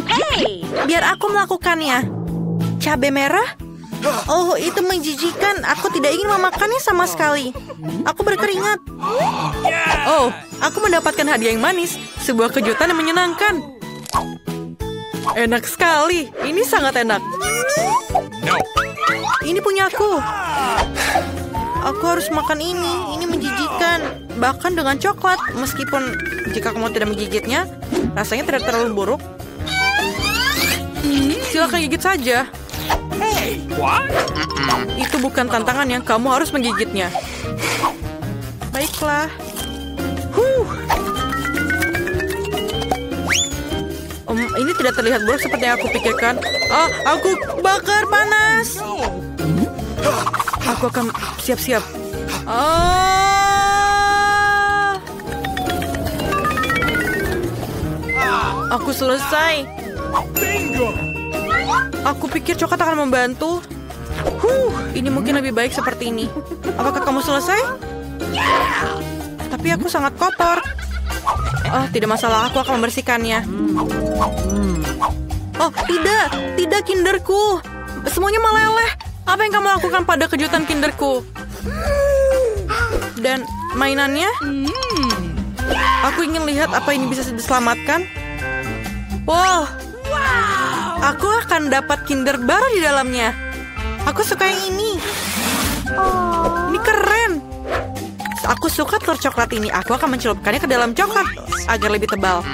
Hey, biar aku melakukannya. Cabai merah? Oh, itu menjijikan. Aku tidak ingin memakannya sama sekali. Aku berkeringat. Oh, aku mendapatkan hadiah yang manis. Sebuah kejutan yang menyenangkan. Enak sekali. Ini sangat enak. Ini punya aku. Aku harus makan ini. Ini menjijikan. Bahkan dengan coklat. Meskipun jika kamu tidak menggigitnya, rasanya tidak terlalu buruk. Silakan gigit saja. Hey, what? Itu bukan tantangan yang kamu harus menggigitnya. Baiklah. Ini tidak terlihat buruk seperti yang aku pikirkan. Oh, aku bakar panas. Aku akan siap-siap. Aku selesai. Bingo! Aku pikir coklat akan membantu. Ini mungkin lebih baik seperti ini. Apakah kamu selesai? Tapi aku sangat kotor. Oh, tidak masalah. Aku akan membersihkannya. Oh, tidak kinderku. Semuanya meleleh. Apa yang kamu lakukan pada kejutan kinderku? Dan mainannya? Aku ingin lihat apa ini bisa diselamatkan. Wow. Aku akan dapat kinder baru di dalamnya. Aku suka yang ini. Ini keren. Aku suka telur coklat ini. Aku akan mencelupkannya ke dalam coklat agar lebih tebal.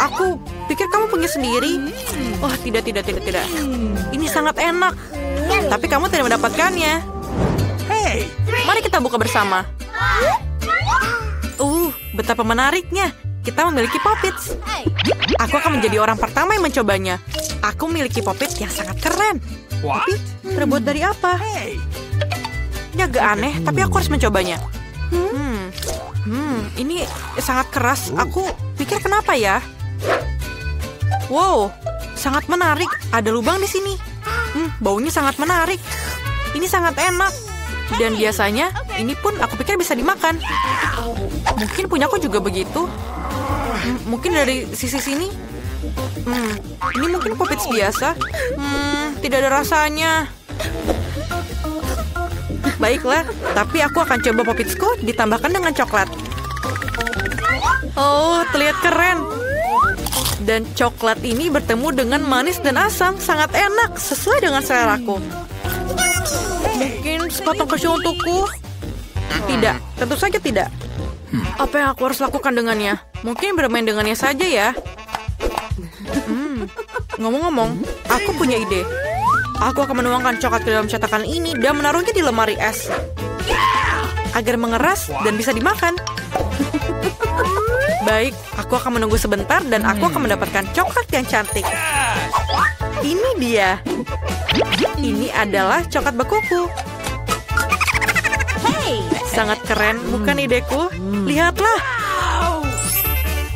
Aku pikir kamu punya sendiri. Oh, tidak. Ini sangat enak. Tapi kamu tidak mendapatkannya. Hey! Mari kita buka bersama. Betapa menariknya. Kita memiliki Poppits. Aku akan menjadi orang pertama yang mencobanya. Aku memiliki Poppits yang sangat keren. What? Tapi terbuat dari apa? Hey! Ini agak aneh, tapi aku harus mencobanya. Ini sangat keras. Aku pikir kenapa ya? Wow, sangat menarik. Ada lubang di sini. Baunya sangat menarik. Ini sangat enak. Dan biasanya, ini pun aku pikir bisa dimakan. Mungkin punyaku juga begitu. Mungkin dari sisi sini. Ini mungkin Poppits biasa. Tidak ada rasanya. Baiklah, tapi aku akan coba Poppitsku ditambahkan dengan coklat. Oh, terlihat keren. Dan coklat ini bertemu dengan manis dan asam. Sangat enak, sesuai dengan seleraku. Mungkin sepotong keju untukku? Tidak, tentu saja tidak. Apa yang aku harus lakukan dengannya? Mungkin bermain dengannya saja ya. Ngomong-ngomong, aku punya ide. Aku akan menuangkan coklat ke dalam cetakan ini dan menaruhnya di lemari es. Agar mengeras dan bisa dimakan. Baik, aku akan menunggu sebentar dan aku akan mendapatkan coklat yang cantik. Ini dia. Ini adalah coklat bekuku. Sangat keren, bukan ideku? Lihatlah.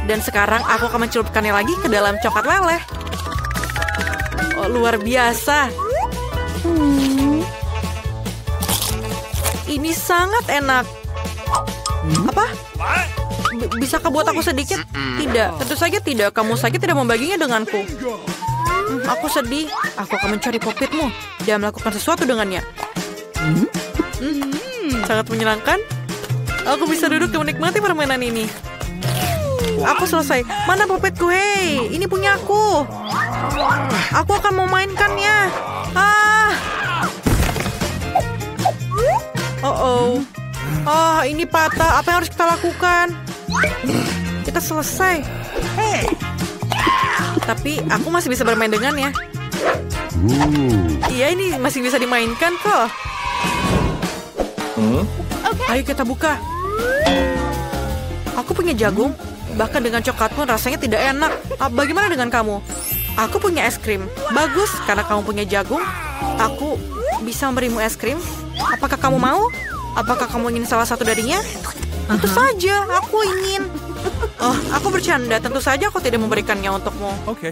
Dan sekarang aku akan mencelupkannya lagi ke dalam coklat leleh. Oh, luar biasa. Ini sangat enak. Apa? Bisakah buat aku sedikit? Tidak, tentu saja tidak. Kamu saja tidak membaginya denganku. Aku sedih. Aku akan mencari Poppitmu dan melakukan sesuatu dengannya. Sangat menyenangkan. Aku bisa duduk dan menikmati permainan ini. Aku selesai. Mana Poppitku? Hei, ini punya aku. Aku akan memainkannya. Ini patah. Apa yang harus kita lakukan? Kita selesai. Tapi aku masih bisa bermain dengannya. Iya, ini masih bisa dimainkan kok. Ayo kita buka. Aku punya jagung. Bahkan dengan coklat pun rasanya tidak enak. Bagaimana dengan kamu? Aku punya es krim. Bagus, karena kamu punya jagung. Aku bisa memberimu es krim. Apakah kamu mau? Apakah kamu ingin salah satu darinya? Tentu saja, aku ingin. Aku bercanda. Tentu saja aku tidak memberikannya untukmu. Oke.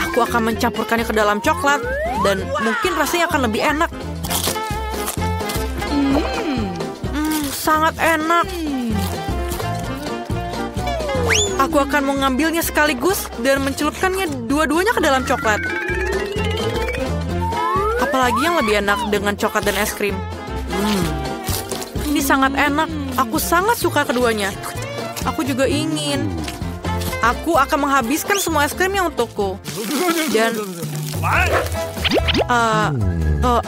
Aku akan mencampurkannya ke dalam coklat. Dan mungkin rasanya akan lebih enak. Sangat enak. Aku akan mengambilnya sekaligus dan mencelupkannya dua-duanya ke dalam coklat. Apalagi yang lebih enak dengan coklat dan es krim. Ini sangat enak. Aku sangat suka keduanya. Aku juga ingin. Aku akan menghabiskan semua es krimnya untukku. Dan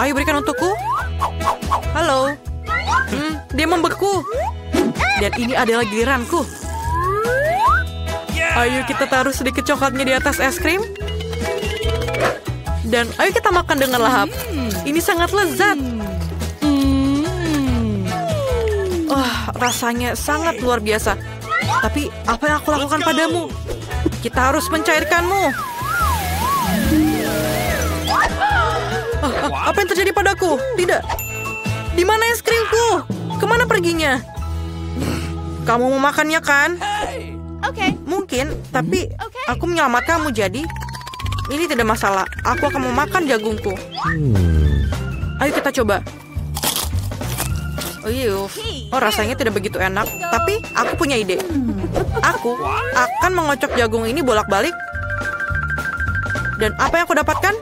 ayo berikan untukku. Halo. Dia membeku. Dan ini adalah giliranku. Ayo kita taruh sedikit coklatnya di atas es krim. Dan ayo kita makan dengan lahap. Ini sangat lezat. Rasanya sangat luar biasa. Tapi apa yang aku lakukan padamu? Kita harus mencairkanmu. Apa yang terjadi padaku? Tidak. Di mana es krimku? Kemana perginya? Kamu mau makannya kan? Oke. Mungkin, tapi aku menyelamatkanmu jadi. Ini tidak masalah. Aku akan memakan jagungku. Ayo kita coba. Oh, rasanya tidak begitu enak. Tapi aku punya ide. Aku akan mengocok jagung ini bolak-balik. Dan apa yang aku dapatkan?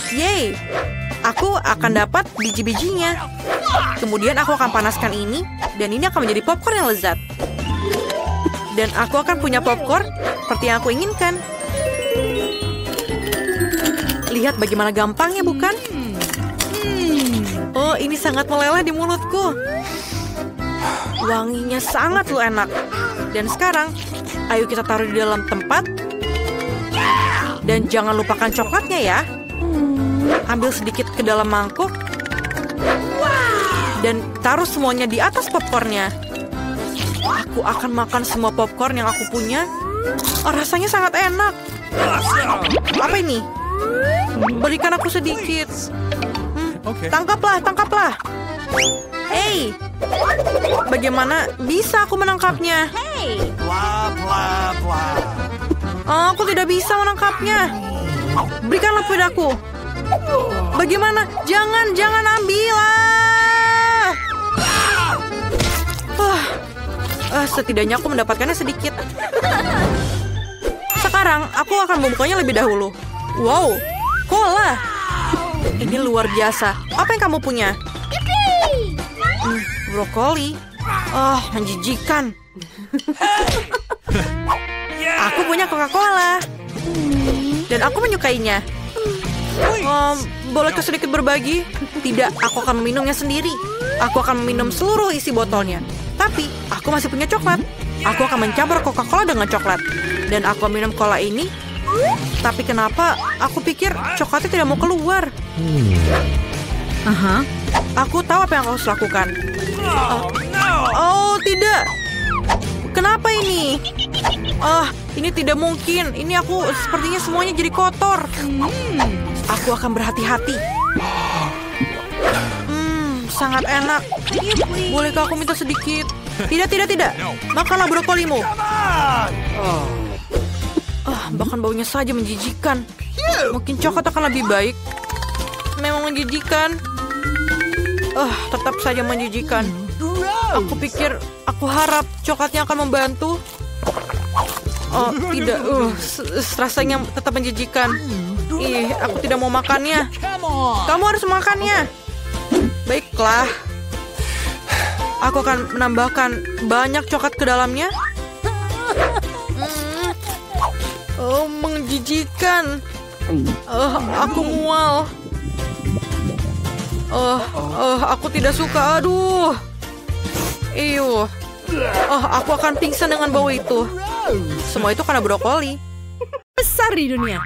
Yeay! Aku akan dapat biji-bijinya. Kemudian aku akan panaskan ini. Dan ini akan menjadi popcorn yang lezat. Dan aku akan punya popcorn seperti yang aku inginkan. Lihat bagaimana gampangnya, bukan? Oh, ini sangat meleleh di mulutku. Wanginya sangat enak. Dan sekarang, ayo kita taruh di dalam tempat. Dan jangan lupakan coklatnya ya. Ambil sedikit ke dalam mangkuk. Dan taruh semuanya di atas popcornnya. Aku akan makan semua popcorn yang aku punya. Rasanya sangat enak. Apa ini? Berikan aku sedikit. Tangkaplah, tangkaplah. Hey, bagaimana bisa aku menangkapnya? Aku tidak bisa menangkapnya. Berikanlah padaku. Bagaimana? Jangan ambil. Setidaknya aku mendapatkannya sedikit. Sekarang aku akan membukanya lebih dahulu. Wow, cola. Ini luar biasa. Apa yang kamu punya? Brokoli. Menjijikan. Aku punya Coca-Cola. Dan aku menyukainya. Bolehkah sedikit berbagi? Tidak, aku akan meminumnya sendiri. Aku akan meminum seluruh isi botolnya. Tapi, aku masih punya coklat. Aku akan mencampur Coca-Cola dengan coklat. Dan aku minum cola ini. Tapi kenapa aku pikir coklatnya tidak mau keluar? Aku tahu apa yang harus lakukan. Oh, tidak. Kenapa ini? Ini tidak mungkin. Ini aku sepertinya semuanya jadi kotor. Aku akan berhati-hati. Sangat enak. Bolehkah aku minta sedikit? Tidak. Makanlah brokolimu. Bahkan baunya saja menjijikan. Mungkin coklat akan lebih baik. Memang menjijikan. Tetap saja menjijikan. Aku pikir, aku harap coklatnya akan membantu. Tidak. Rasanya tetap menjijikan. Aku tidak mau makannya. Kamu harus makannya. Baiklah. Aku akan menambahkan banyak coklat ke dalamnya. Menjijikan. Aku mual. Aku tidak suka. Aduh. Aku akan pingsan dengan bau itu. Semua itu karena brokoli. Besar di dunia.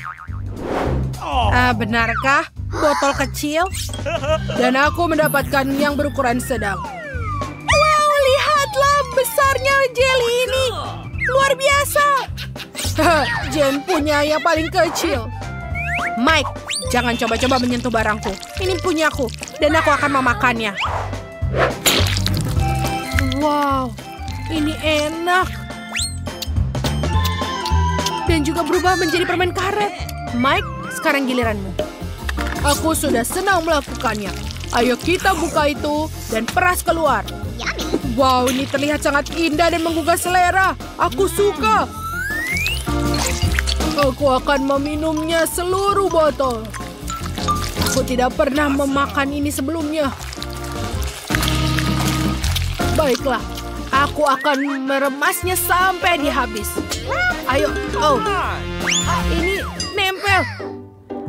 Benarkah? Botol kecil? Dan aku mendapatkan yang berukuran sedang. Wow, lihatlah besarnya jelly ini. Luar biasa. Jen punya yang paling kecil. Mike, jangan coba-coba menyentuh barangku. Ini punyaku, dan aku akan memakannya. Wow, ini enak. Dan juga berubah menjadi permen karet. Mike, sekarang giliranmu. Aku sudah senang melakukannya. Ayo kita buka itu dan peras keluar. Wow, ini terlihat sangat indah dan menggugah selera. Aku suka. Aku akan meminumnya seluruh botol. Aku tidak pernah memakan ini sebelumnya. Baiklah, aku akan meremasnya sampai dia habis. Ayo, oh, ini nempel.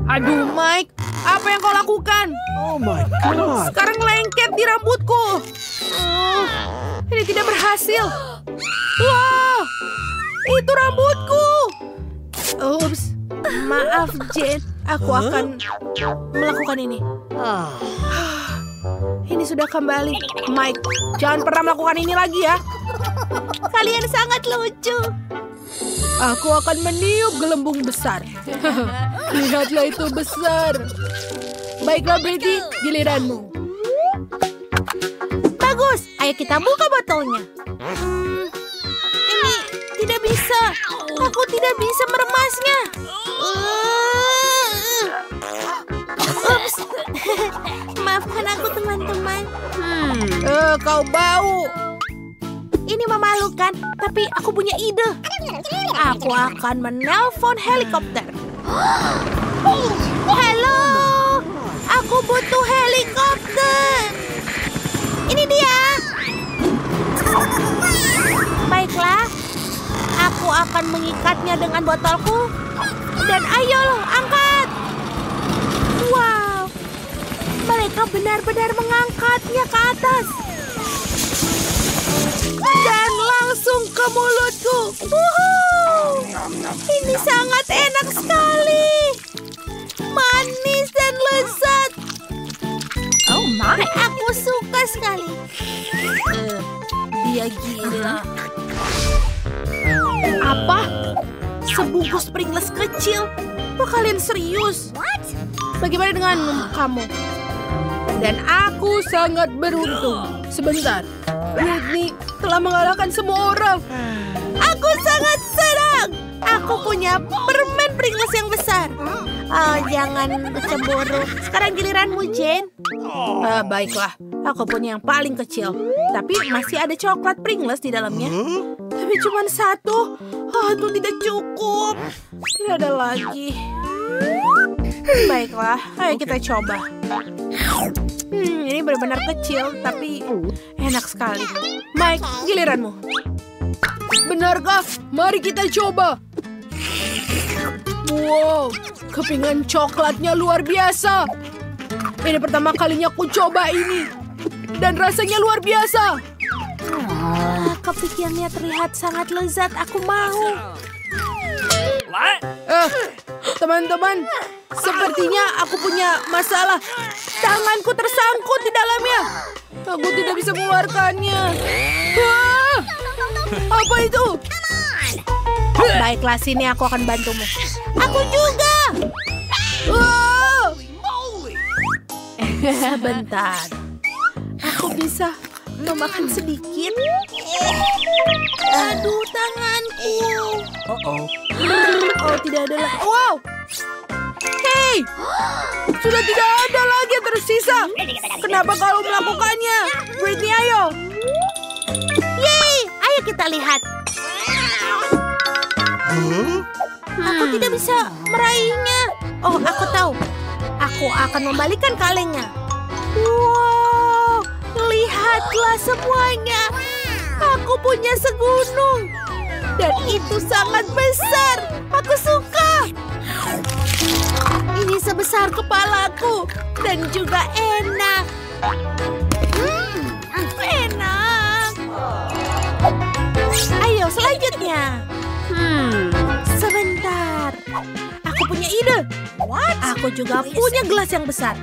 Aduh, Mike, apa yang kau lakukan? Oh my God. Sekarang lengket di rambutku. Ini tidak berhasil. Wah, itu rambutku. Ups, maaf Jane. Aku akan melakukan ini. Ini sudah kembali. Mike, jangan pernah melakukan ini lagi ya. Kalian sangat lucu. Aku akan meniup gelembung besar. Lihatlah itu besar. Baiklah Brady, giliranmu. Bagus, ayo kita buka botolnya. Ini tidak bisa. Aku tidak bisa meremasnya. Ups. Maafkan aku teman-teman. Kau bau. Ini memalukan, tapi aku punya ide. Aku akan menelpon helikopter. Halo, aku butuh helikopter. Ini dia. Baiklah, aku akan mengikatnya dengan botolku. Dan ayo, angkat. Wow, mereka benar-benar mengangkatnya ke atas. Dan langsung ke mulutku. Ini sangat enak sekali. Manis dan lezat. Oh my, aku suka sekali. Dia gila. Apa? Sebungkus Pringles kecil? Kok kalian serius? Bagaimana dengan kamu? Dan aku sangat beruntung. Sebentar, Whitney telah mengalahkan semua orang. Aku sangat senang. Aku punya permen Pringles yang besar. Oh, jangan cemburu. Sekarang giliranmu, Jane. Baiklah, aku punya yang paling kecil. Tapi masih ada coklat Pringles di dalamnya. Tapi cuma satu. Itu tidak cukup. Tidak ada lagi. Baiklah, ayo kita coba. Ini benar-benar kecil, tapi enak sekali. Mike, giliranmu. Benarkah? Mari kita coba. Wow, kepingan coklatnya luar biasa. Ini pertama kalinya aku coba ini. Dan rasanya luar biasa. Kepingannya terlihat sangat lezat. Aku mau. Teman-teman, sepertinya aku punya masalah. Tanganku tersangkut di dalamnya. Aku tidak bisa mengeluarkannya. Apa itu? Baiklah, sini aku akan bantumu. Aku juga. Bentar. Aku bisa memakan sedikit. Aduh, tanganku. Oh, tidak ada lagi. Wow. Hei, sudah tidak ada lagi yang tersisa. Kenapa kau melakukannya? Whitney, ayo. Yeay, ayo kita lihat. Aku tidak bisa meraihnya. Oh, aku tahu. Aku akan membalikan kalengnya. Wow, lihatlah semuanya. Aku punya segunung. Dan itu sangat besar. Aku suka. Ini sebesar kepalaku. Dan juga enak. Enak. Ayo, selanjutnya. Sebentar. Aku punya ide. Aku juga punya gelas yang besar.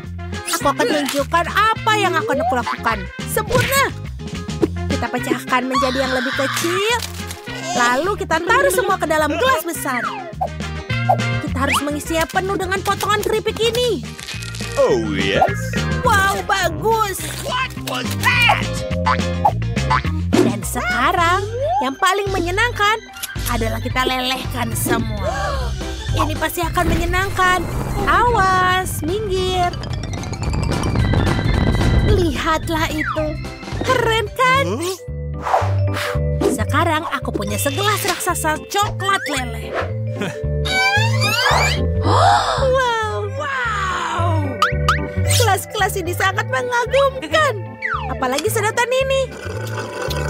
Aku akan tunjukkan apa yang akan aku lakukan. Sempurna. Kita pecahkan menjadi yang lebih kecil. Lalu kita taruh semua ke dalam gelas besar. Kita harus mengisinya penuh dengan potongan keripik ini. Oh yes. Wow, bagus. What was that? Dan sekarang yang paling menyenangkan adalah kita lelehkan semua. Ini pasti akan menyenangkan. Awas, minggir. Lihatlah itu. Keren kan? Sekarang aku punya segelas raksasa coklat leleh. ini sangat mengagumkan. Apalagi sedotan ini.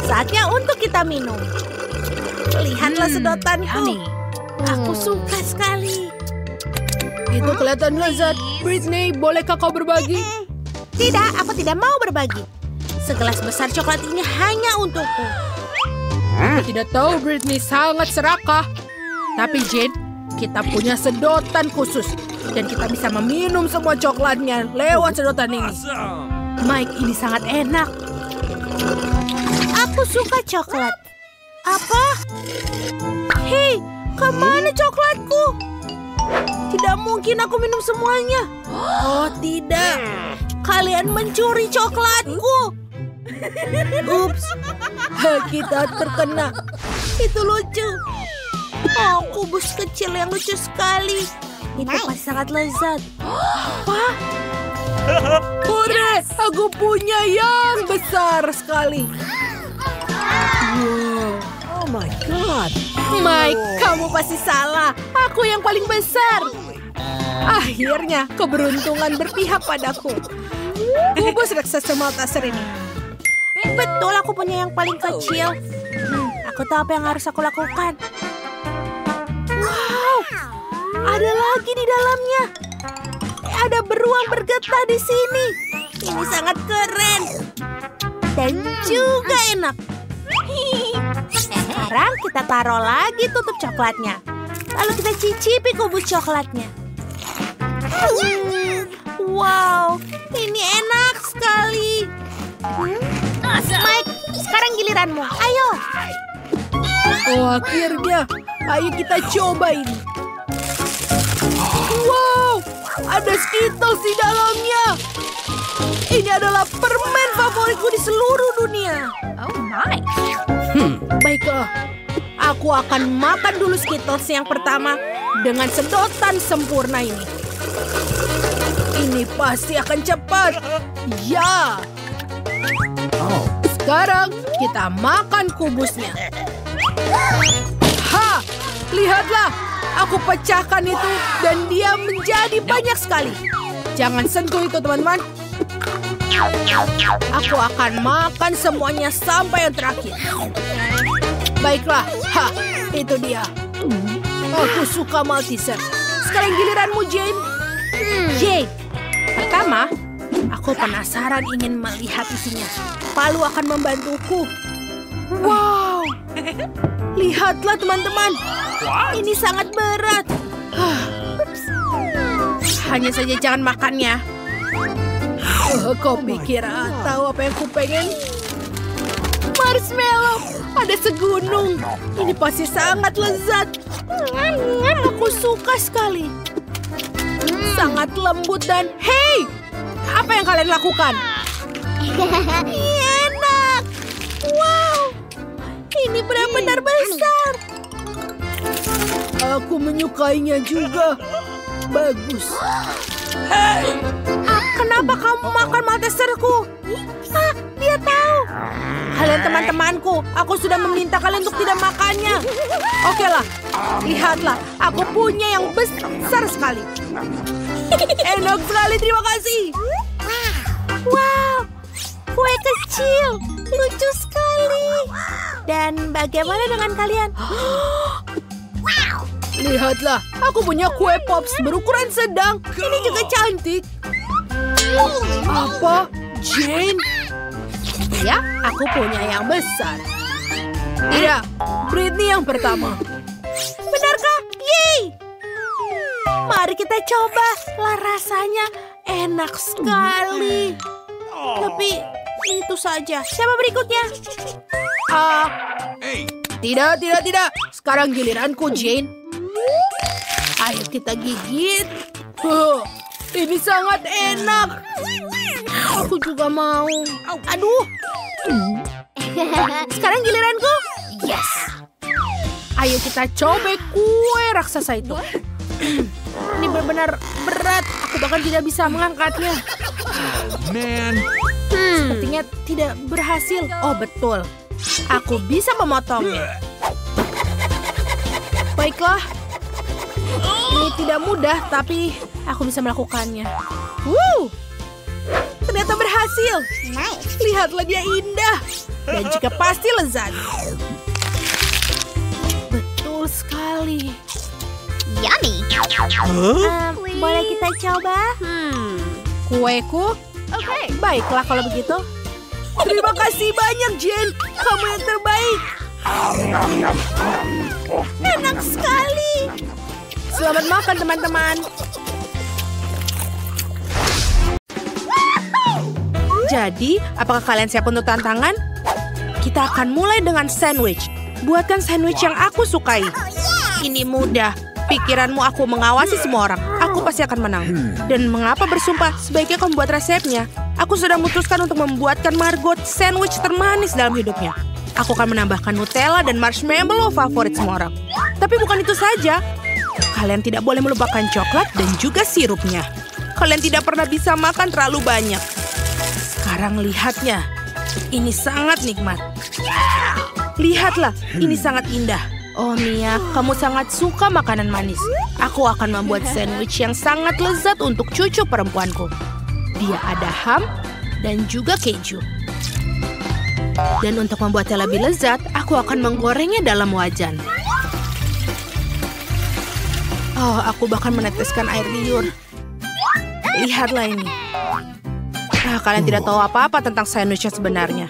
Saatnya untuk kita minum. Lihatlah sedotanku. Aku suka sekali. Itu kelihatan lezat. Britney, bolehkah kau berbagi? Tidak, aku tidak mau berbagi. Segelas besar coklat ini hanya untukku. Aku tidak tahu Britney sangat serakah. Tapi Jane, kita punya sedotan khusus. Dan kita bisa meminum semua coklatnya lewat sedotan ini. Mike, ini sangat enak. Aku suka coklat. Apa? Hei, kemana coklatku? Tidak mungkin aku minum semuanya. Oh tidak, kalian mencuri coklatku. Ups, kita terkena. Itu lucu. Oh, kubus kecil yang lucu sekali. Itu pasti sangat lezat. Apa? Hore, aku punya yang besar sekali. Wow. Oh my God. Mike, kamu pasti salah. Aku yang paling besar. Akhirnya, keberuntungan berpihak padaku. Kubus raksasa Malteser ini. Betul, aku punya yang paling kecil. Aku tahu apa yang harus aku lakukan. Wow, ada lagi di dalamnya. Ada beruang bergetah di sini. Ini sangat keren. Dan juga enak. Sekarang kita taruh lagi tutup coklatnya. Lalu kita cicipi kubus coklatnya. Wow, ini enak sekali. Mike, sekarang giliranmu. Ayo. Oh, akhirnya. Ayo kita coba ini. Wow, ada Skittles di dalamnya. Ini adalah permen favoritku di seluruh dunia. Oh my. Baiklah, aku akan makan dulu Skittles yang pertama dengan sedotan sempurna ini. Ini pasti akan cepat. Ya. Sekarang kita makan kubusnya. Ha! Lihatlah, aku pecahkan itu dan dia menjadi banyak sekali. Jangan sentuh itu, teman-teman. Aku akan makan semuanya sampai yang terakhir. Baiklah, itu dia. Aku suka Malteser. Sekarang giliranmu, Jane. Jane, pertama, aku penasaran ingin melihat isinya. Palu akan membantuku. Wow, lihatlah teman-teman. Ini sangat berat. Hanya saja jangan makannya. Kau pikir tahu apa yang ku pengen? Marshmallow, ada segunung. Ini pasti sangat lezat. Aku suka sekali. Sangat lembut dan hey, apa yang kalian lakukan? Enak. Wow, ini benar-benar besar. Aku menyukainya juga. Bagus. Hey, kenapa kamu makan Malteserku? Dia tahu. Kalian teman-temanku, aku sudah meminta kalian untuk tidak makannya. Oke lah, lihatlah, aku punya yang besar sekali. Enak sekali, terima kasih. Wow, kue kecil, lucu sekali. Dan bagaimana dengan kalian? Lihatlah, aku punya kue pops berukuran sedang. Ini juga cantik. Apa? Jane? Ya, aku punya yang besar. Tidak, Britney yang pertama. Benarkah? Yeay! Mari kita coba. Lah, rasanya enak sekali. Tapi itu saja. Siapa berikutnya? Tidak. Sekarang giliranku, Jane. Ayo kita gigit. Ini sangat enak. Aku juga mau. Aduh. Sekarang giliranku. Yes. Ayo kita coba kue raksasa itu. Ini benar-benar berat. Aku bahkan tidak bisa mengangkatnya. Man. Sepertinya tidak berhasil. Oh betul. Aku bisa memotongnya. Baiklah. Ini tidak mudah, tapi aku bisa melakukannya. Ternyata berhasil. Lihatlah dia indah. Dan juga pasti lezat. Betul sekali. Yummy. Boleh kita coba? Kueku? Baiklah kalau begitu. Terima kasih banyak, Jen. Kamu yang terbaik. Enak sekali. Selamat makan, teman-teman. Jadi, apakah kalian siap untuk tantangan? Kita akan mulai dengan sandwich. Buatkan sandwich yang aku sukai. Ini mudah. Pikiranmu aku mengawasi semua orang. Aku pasti akan menang. Dan mengapa bersumpah? Sebaiknya kamu buat resepnya. Aku sudah memutuskan untuk membuatkan Margot sandwich termanis dalam hidupnya. Aku akan menambahkan Nutella dan marshmallow favorit semua orang. Tapi bukan itu saja. Kalian tidak boleh melupakan coklat dan juga sirupnya. Kalian tidak pernah bisa makan terlalu banyak. Sekarang lihatnya. Ini sangat nikmat. Lihatlah, ini sangat indah. Oh Mia, kamu sangat suka makanan manis. Aku akan membuat sandwich yang sangat lezat untuk cucu perempuanku. Dia ada ham dan juga keju. Dan untuk membuatnya lebih lezat, aku akan menggorengnya dalam wajan. Oh, aku bahkan meneteskan air liur. Lihatlah ini. Kalian tidak tahu apa-apa tentang sandwich yang sebenarnya.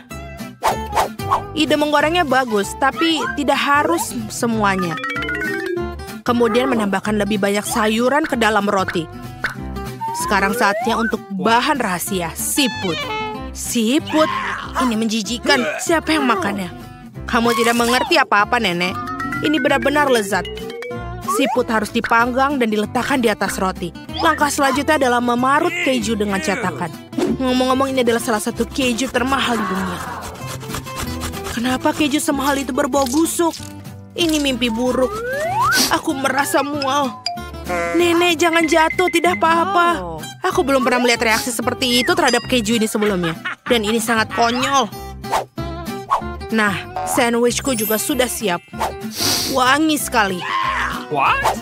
Ide menggorengnya bagus, tapi tidak harus semuanya. Kemudian menambahkan lebih banyak sayuran ke dalam roti. Sekarang saatnya untuk bahan rahasia, siput. Siput? Ini menjijikan. Siapa yang makannya? Kamu tidak mengerti apa-apa, Nenek. Ini benar-benar lezat. Siput harus dipanggang dan diletakkan di atas roti. Langkah selanjutnya adalah memarut keju dengan cetakan. Ngomong-ngomong, ini adalah salah satu keju termahal di dunia. Kenapa keju semahal itu berbau busuk? Ini mimpi buruk. Aku merasa mual. Nenek, jangan jatuh, tidak apa-apa. Aku belum pernah melihat reaksi seperti itu terhadap keju ini sebelumnya. Dan ini sangat konyol. Nah, sandwichku juga sudah siap. Wangi sekali.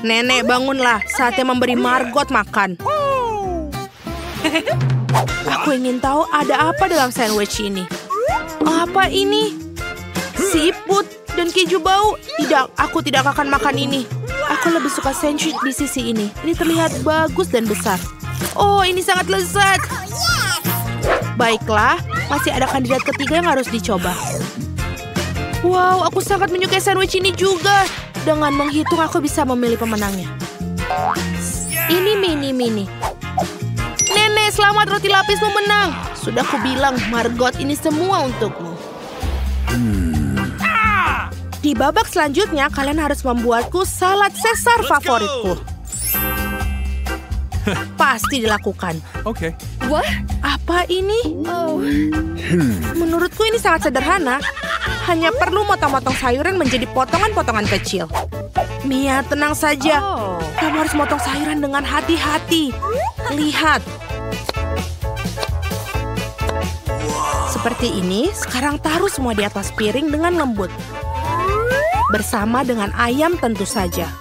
Nenek, bangunlah. Saatnya memberi Margot makan. Aku ingin tahu ada apa dalam sandwich ini. Apa ini? Siput dan keju bau. Tidak, aku tidak akan makan ini. Aku lebih suka sandwich di sisi ini. Ini terlihat bagus dan besar. Oh, ini sangat lezat. Baiklah, masih ada kandidat ketiga yang harus dicoba. Wow, aku sangat menyukai sandwich ini juga. Dengan menghitung, aku bisa memilih pemenangnya. Ini mini. Nenek, selamat, roti lapismu menang. Sudah kubilang, Margot, ini semua untukmu. Di babak selanjutnya, kalian harus membuatku salad Caesar favoritku. Pasti dilakukan. Okay. Apa ini? Menurutku ini sangat sederhana. Hanya perlu motong-motong sayuran menjadi potongan-potongan kecil. Mia, tenang saja. Kamu harus motong sayuran dengan hati-hati. Lihat. Seperti ini, sekarang taruh semua di atas piring dengan lembut. Bersama dengan ayam tentu saja.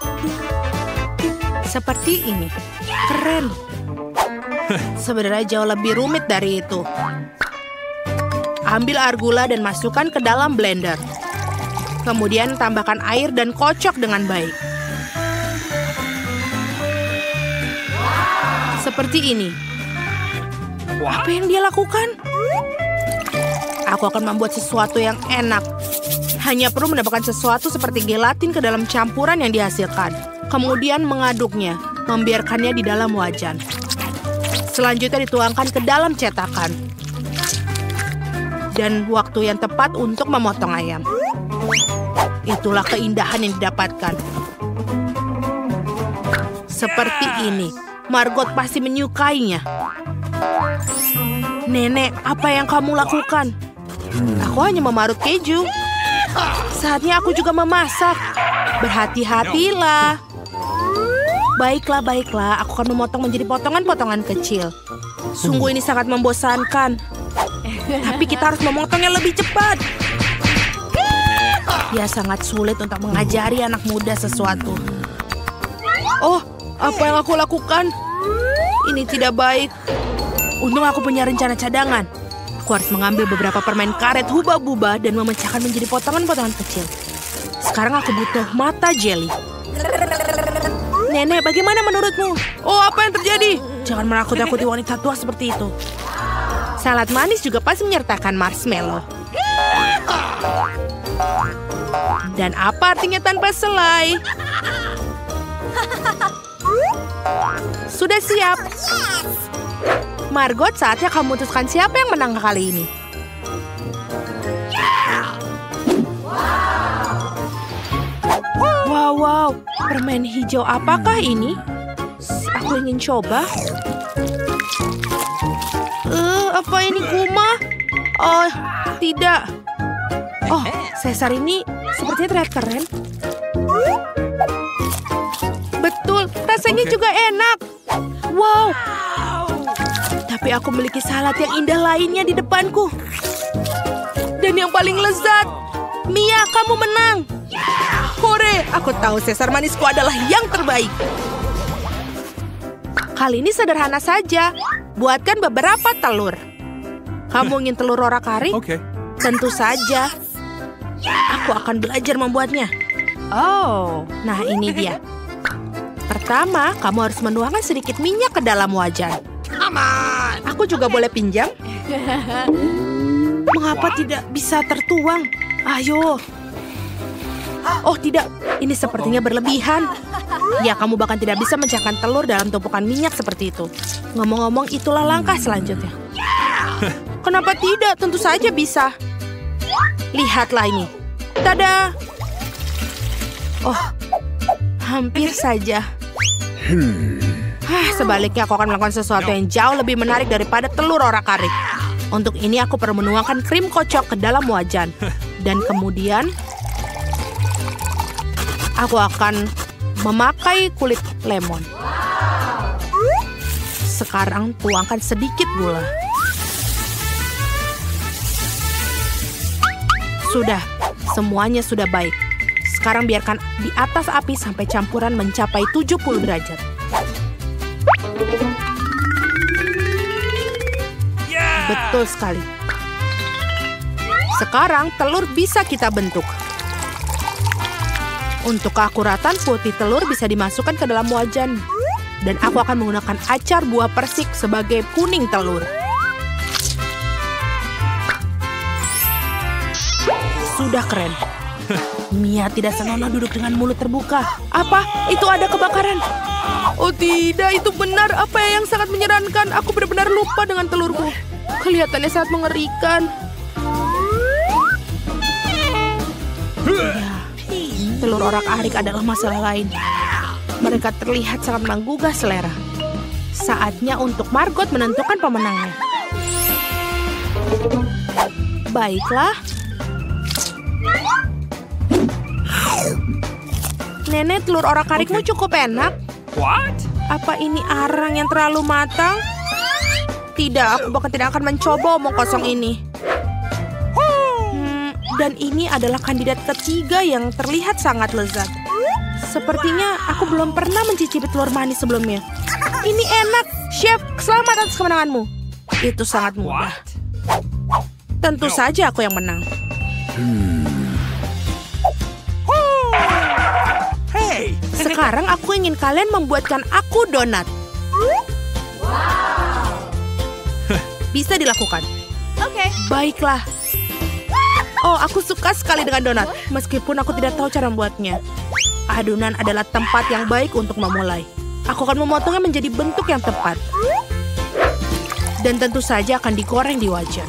Seperti ini. Keren. Sebenarnya jauh lebih rumit dari itu. Ambil air gula dan masukkan ke dalam blender. Kemudian tambahkan air dan kocok dengan baik. Seperti ini. Apa yang dia lakukan? Aku akan membuat sesuatu yang enak. Hanya perlu menambahkan sesuatu seperti gelatin ke dalam campuran yang dihasilkan. Kemudian mengaduknya, membiarkannya di dalam wajan. Selanjutnya dituangkan ke dalam cetakan. Dan waktu yang tepat untuk memotong ayam. Itulah keindahan yang didapatkan. Seperti ini. Margot pasti menyukainya. Nenek, apa yang kamu lakukan? Aku hanya memarut keju. Saatnya aku juga memasak. Berhati-hatilah. Baiklah. Aku akan memotong menjadi potongan-potongan kecil. Sungguh ini sangat membosankan. Tapi kita harus memotongnya lebih cepat. Ya, sangat sulit untuk mengajari anak muda sesuatu. Oh, apa yang aku lakukan? Ini tidak baik. Untung aku punya rencana cadangan. Aku harus mengambil beberapa permen karet hubah-bubah dan memecahkan menjadi potongan-potongan kecil. Sekarang aku butuh mata jelly. Nenek, bagaimana menurutmu? Oh, apa yang terjadi? Jangan menakut-nakuti wanita tua seperti itu. Salad manis juga pasti menyertakan marshmallow. Dan apa artinya tanpa selai? Sudah siap. Margot, saatnya kamu memutuskan siapa yang menang kali ini. Wow, permen hijau apakah ini? Aku ingin coba. Apa ini Kuma? Oh, tidak. Oh, Caesar ini sepertinya terlihat keren. Betul, rasanya juga enak. Wow. Tapi aku memiliki salad yang indah lainnya di depanku. Dan yang paling lezat. Mia, kamu menang. Hore, aku tahu Caesar manisku adalah yang terbaik. Kali ini sederhana saja. Buatkan beberapa telur. Kamu ingin telur orak-arik? Okay. Tentu saja. Aku akan belajar membuatnya. Oh, nah ini dia. Pertama, kamu harus menuangkan sedikit minyak ke dalam wajan. Aku juga boleh pinjam? Mengapa tidak bisa tertuang? Ayo. Oh tidak, ini sepertinya berlebihan. Ya, kamu bahkan tidak bisa mencahkan telur dalam tumpukan minyak seperti itu. Ngomong-ngomong, itulah langkah selanjutnya. Kenapa tidak? Tentu saja bisa. Lihatlah ini. Tada! Oh, hampir saja. Sebaliknya aku akan melakukan sesuatu yang jauh lebih menarik daripada telur orak-arik. Untuk ini aku perlu menuangkan krim kocok ke dalam wajan. Dan kemudian aku akan memakai kulit lemon. Sekarang tuangkan sedikit gula. Sudah, semuanya sudah baik. Sekarang biarkan di atas api sampai campuran mencapai 70 derajat. Betul sekali. Sekarang telur bisa kita bentuk. Untuk keakuratan, putih telur bisa dimasukkan ke dalam wajan. Dan aku akan menggunakan acar buah persik sebagai kuning telur. Sudah keren. Mia tidak senonoh duduk dengan mulut terbuka. Apa? Itu ada kebakaran. Oh tidak, itu benar. Apa yang sangat menyerankan. Aku benar-benar lupa dengan telurku. Kelihatannya sangat mengerikan. Ya, telur orak-arik adalah masalah lain. Mereka terlihat sangat menggugah selera. Saatnya untuk Margot menentukan pemenangnya. Baiklah. Nenek, telur orak-arikmu cukup enak. What? Apa ini arang yang terlalu matang? Tidak, aku bahkan tidak akan mencoba omong kosong ini. Dan ini adalah kandidat ketiga yang terlihat sangat lezat. Sepertinya aku belum pernah mencicipi telur manis sebelumnya. Ini enak. Chef, selamat atas kemenanganmu. Itu sangat mudah. Tentu saja aku yang menang. Hey! Sekarang aku ingin kalian membuatkan aku donat. Bisa dilakukan. Oke. Baiklah. Oh, aku suka sekali dengan donat. Meskipun aku tidak tahu cara membuatnya. Adonan adalah tempat yang baik untuk memulai. Aku akan memotongnya menjadi bentuk yang tepat. Dan tentu saja akan digoreng di wajan.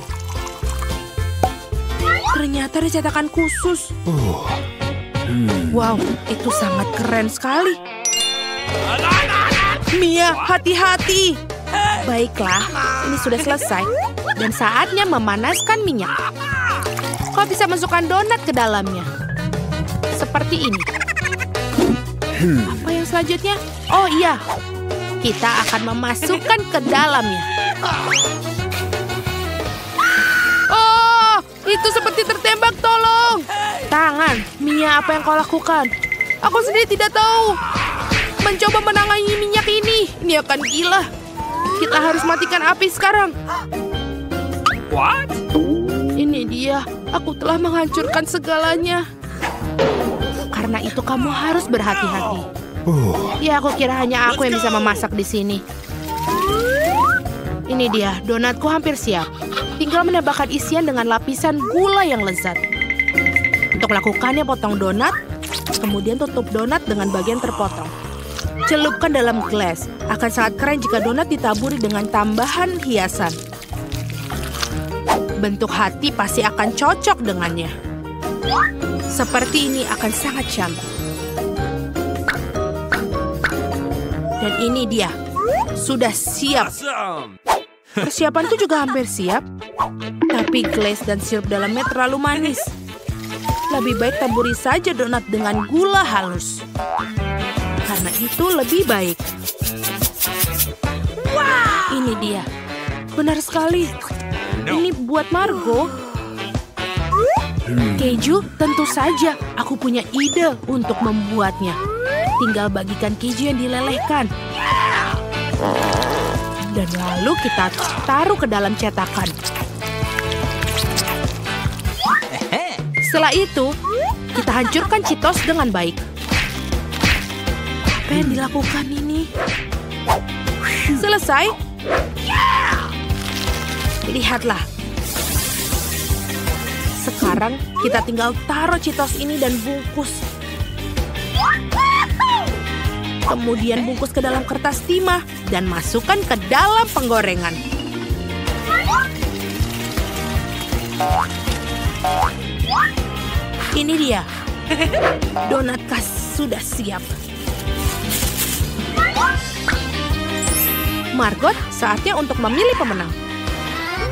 Ternyata ada cetakan khusus. Wow, itu sangat keren sekali. Mia, hati-hati. Baiklah, ini sudah selesai. Dan saatnya memanaskan minyak. Kau bisa masukkan donat ke dalamnya. Seperti ini. Apa yang selanjutnya? Oh iya, kita akan memasukkan ke dalamnya. Oh, itu seperti tertembak, tolong. Tangan, Mia, apa yang kau lakukan? Aku sendiri tidak tahu. Mencoba menangani minyak ini akan gila. Kita harus matikan api sekarang. What? Ini dia, aku telah menghancurkan segalanya. Karena itu kamu harus berhati-hati. Ya, aku kira hanya aku yang bisa memasak di sini. Ini dia, donatku hampir siap. Tinggal menambahkan isian dengan lapisan gula yang lezat. Untuk melakukannya, potong donat, kemudian tutup donat dengan bagian terpotong. Celupkan dalam gelas. Akan sangat keren jika donat ditaburi dengan tambahan hiasan. Bentuk hati pasti akan cocok dengannya. Seperti ini akan sangat cantik. Dan ini dia, sudah siap. Awesome. Persiapanku juga hampir siap. Tapi glaze dan sirup dalamnya terlalu manis. Lebih baik taburi saja donat dengan gula halus. Karena itu lebih baik. Ini dia. Benar sekali. Ini buat Margo. Keju, tentu saja. Aku punya ide untuk membuatnya. Tinggal bagikan keju yang dilelehkan. Dan lalu kita taruh ke dalam cetakan. Setelah itu, kita hancurkan Cheetos dengan baik. Apa yang dilakukan ini? Selesai? Lihatlah. Sekarang kita tinggal taruh Cheetos ini dan bungkus. Kemudian bungkus ke dalam kertas timah dan masukkan ke dalam penggorengan. Ini dia. Donat khas sudah siap. Margot, saatnya untuk memilih pemenang.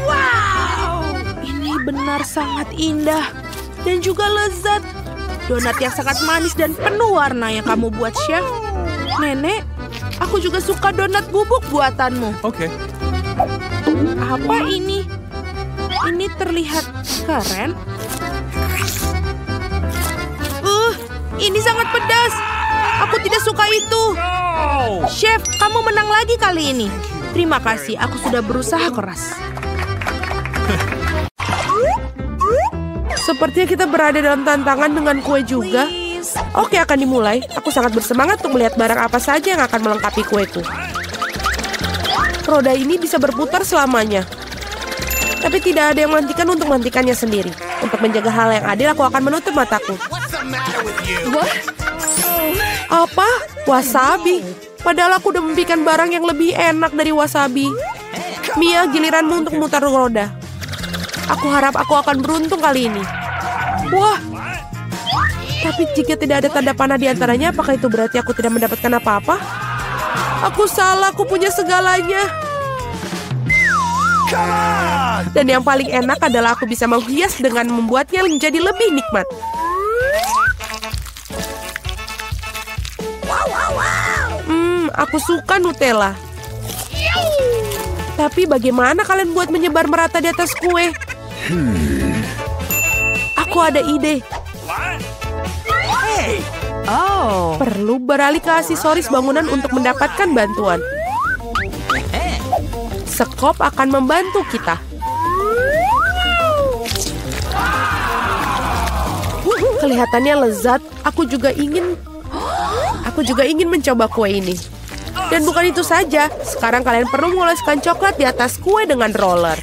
Wow! Ini benar sangat indah dan juga lezat. Donat yang sangat manis dan penuh warna yang kamu buat, Chef. Nenek, aku juga suka donat bubuk buatanmu. Okay. Apa ini? Ini terlihat keren. Ini sangat pedas. Aku tidak suka itu. No! Chef, kamu menang lagi kali ini. Terima kasih, aku sudah berusaha keras. Sepertinya kita berada dalam tantangan dengan kue juga. Oke, akan dimulai. Aku sangat bersemangat untuk melihat barang apa saja yang akan melengkapi kueku. Roda ini bisa berputar selamanya. Tapi tidak ada yang menghentikannya sendiri. Untuk menjaga hal yang adil, aku akan menutup mataku. Apa? Wasabi? Padahal aku udah membikin barang yang lebih enak dari wasabi. Mia, giliranmu untuk memutar roda. Aku harap aku akan beruntung kali ini. Wah! Tapi jika tidak ada tanda panah di antaranya, apakah itu berarti aku tidak mendapatkan apa-apa? Aku salah, aku punya segalanya. Dan yang paling enak adalah aku bisa menghias dengan membuatnya menjadi lebih nikmat. Aku suka Nutella. Tapi bagaimana kalian buat menyebar merata di atas kue? Aku ada ide. Hey! Oh. Perlu beralih ke aksesoris bangunan untuk mendapatkan bantuan. Sekop akan membantu kita. Kelihatannya lezat. Aku juga ingin mencoba kue ini. Dan bukan itu saja. Sekarang kalian perlu mengoleskan coklat di atas kue dengan roller.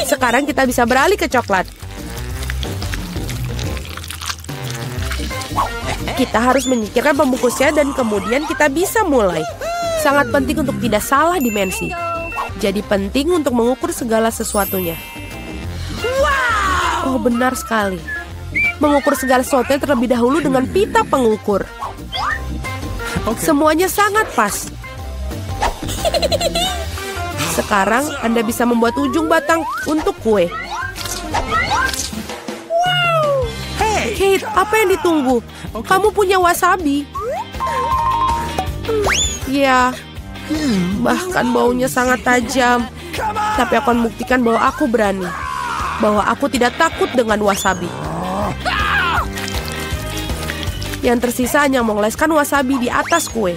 Sekarang kita bisa beralih ke coklat. Kita harus menyingkirkan pembungkusnya dan kemudian kita bisa mulai. Sangat penting untuk tidak salah dimensi. Jadi penting untuk mengukur segala sesuatunya. Oh, benar sekali. Mengukur segala sesuatunya terlebih dahulu dengan pita pengukur. Semuanya sangat pas. Sekarang Anda bisa membuat ujung batang untuk kue. Kate, apa yang ditunggu? Kamu punya wasabi. Ya, bahkan baunya sangat tajam. Tapi aku akan buktikan bahwa aku berani. Bahwa aku tidak takut dengan wasabi. Yang tersisa hanya mengoleskan wasabi di atas kue.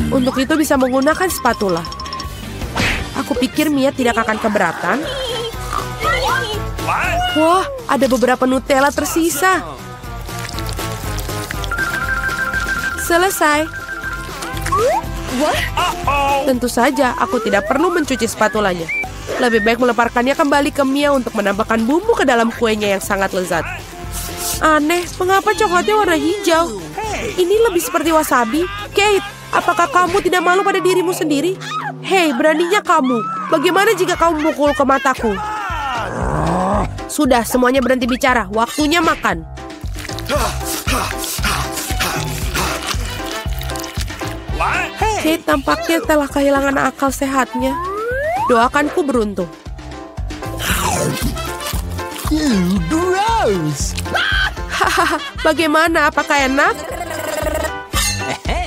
Untuk itu bisa menggunakan spatula. Aku pikir Mia tidak akan keberatan. Wah, ada beberapa Nutella tersisa. Selesai. Tentu saja aku tidak perlu mencuci spatulanya. Lebih baik meleparkannya kembali ke Mia untuk menambahkan bumbu ke dalam kuenya yang sangat lezat. Aneh, mengapa coklatnya warna hijau? Ini lebih seperti wasabi. Kate, apakah kamu tidak malu pada dirimu sendiri? Hei, beraninya kamu. Bagaimana jika kamu memukul ke mataku? Sudah, semuanya berhenti bicara. Waktunya makan. Kate tampaknya telah kehilangan akal sehatnya. Doakanku beruntung. Gross. Hahaha, bagaimana? Apakah enak?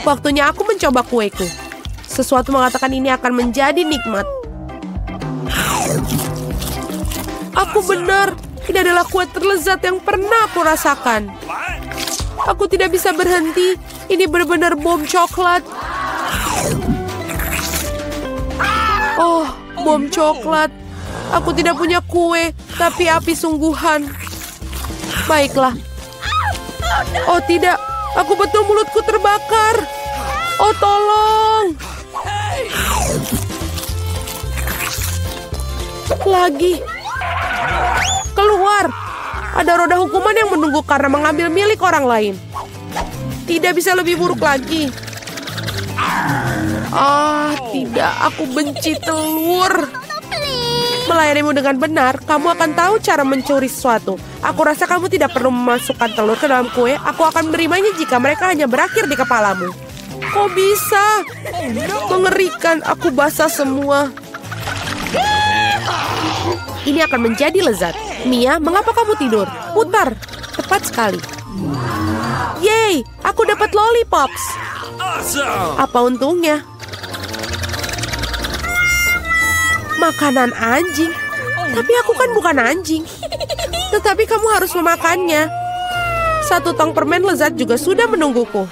Waktunya aku mencoba kueku. Sesuatu mengatakan ini akan menjadi nikmat. Aku benar. Ini adalah kue terlezat yang pernah aku rasakan. Aku tidak bisa berhenti. Ini benar-benar bom coklat. Oh, bom coklat. Aku tidak punya kue, tapi api sungguhan. Baiklah. Oh tidak, aku betul mulutku terbakar. Oh tolong. Lagi. Keluar. Ada roda hukuman yang menunggu karena mengambil milik orang lain. Tidak bisa lebih buruk lagi. Ah, tidak. Aku benci telur. Melayanimu dengan benar, kamu akan tahu cara mencuri sesuatu. Aku rasa kamu tidak perlu memasukkan telur ke dalam kue. Aku akan menerimanya jika mereka hanya berakhir di kepalamu. Kok bisa? Mengerikan, aku basah semua. Ini akan menjadi lezat. Mia, mengapa kamu tidur? Putar. Tepat sekali. Yeay, aku dapat lollipops. Apa untungnya? Makanan anjing. Tapi aku kan bukan anjing. Tetapi kamu harus memakannya. Satu tong permen lezat juga sudah menungguku.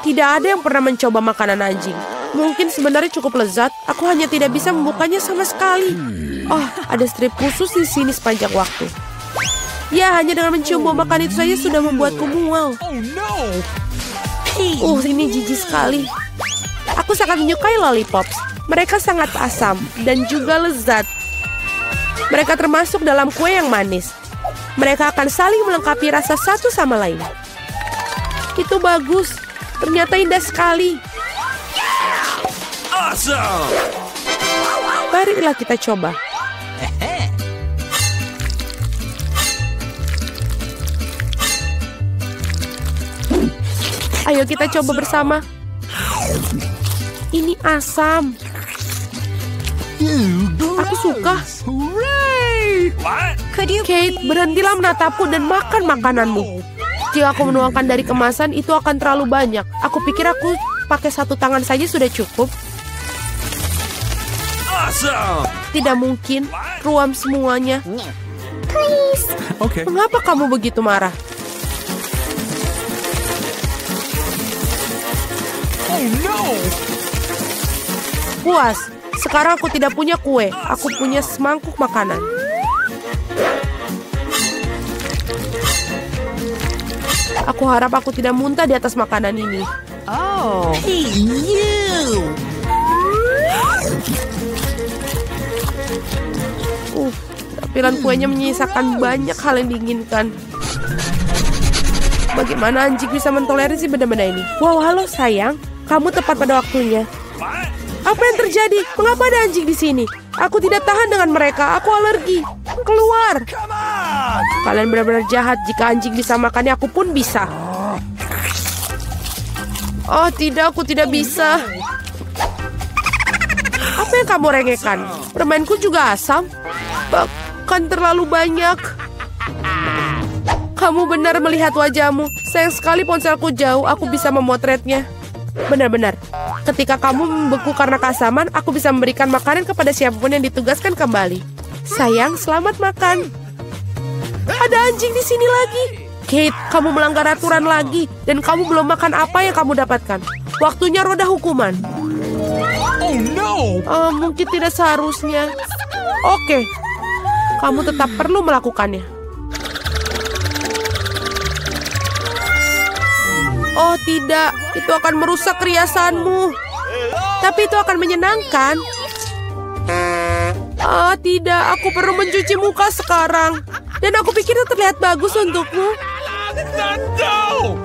Tidak ada yang pernah mencoba makanan anjing. Mungkin sebenarnya cukup lezat. Aku hanya tidak bisa membukanya sama sekali. Oh, ada strip khusus di sini sepanjang waktu. Ya, hanya dengan mencium bau makan itu saja sudah membuatku mual. Ini jijik sekali. Aku sangat menyukai lollipops. Mereka sangat asam dan juga lezat. Mereka termasuk dalam kue yang manis. Mereka akan saling melengkapi rasa satu sama lain. Itu bagus. Ternyata indah sekali. Marilah kita coba. Ayo kita coba bersama. Ini asam. Aku suka. Kate, berhentilah menatapku dan makan makananmu. Jika aku menuangkan dari kemasan, itu akan terlalu banyak. Aku pikir aku pakai satu tangan saja sudah cukup. Tidak mungkin. Ruam semuanya. Okay. Mengapa kamu begitu marah? Puas. Sekarang aku tidak punya kue. Aku punya semangkuk makanan. Aku harap aku tidak muntah di atas makanan ini. Oh. Hey, you! Tampilan kuenya menyisakan banyak hal yang diinginkan. Bagaimana anjing bisa mentoleransi benda-benda ini? Wow, halo sayang. Kamu tepat pada waktunya. Apa yang terjadi? Mengapa ada anjing di sini? Aku tidak tahan dengan mereka. Aku alergi. Keluar. Kalian benar-benar jahat. Jika anjing bisa makannya, aku pun bisa. Oh tidak, aku tidak bisa. Apa yang kamu rengekkan? Permainku juga asam. Bahkan terlalu banyak. Kamu benar melihat wajahmu. Sayang sekali ponselku jauh. Aku bisa memotretnya. Benar-benar. Ketika kamu membeku karena keasaman, aku bisa memberikan makanan kepada siapapun yang ditugaskan kembali. Sayang, selamat makan. Ada anjing di sini lagi. Kate, kamu melanggar aturan lagi. Dan kamu belum makan apa yang kamu dapatkan. Waktunya roda hukuman. Oh no! Mungkin tidak seharusnya. Oke, kamu tetap perlu melakukannya. Oh tidak, itu akan merusak riasanmu. Tapi itu akan menyenangkan. Tidak, aku perlu mencuci muka sekarang. Dan aku pikir itu terlihat bagus untukmu. No!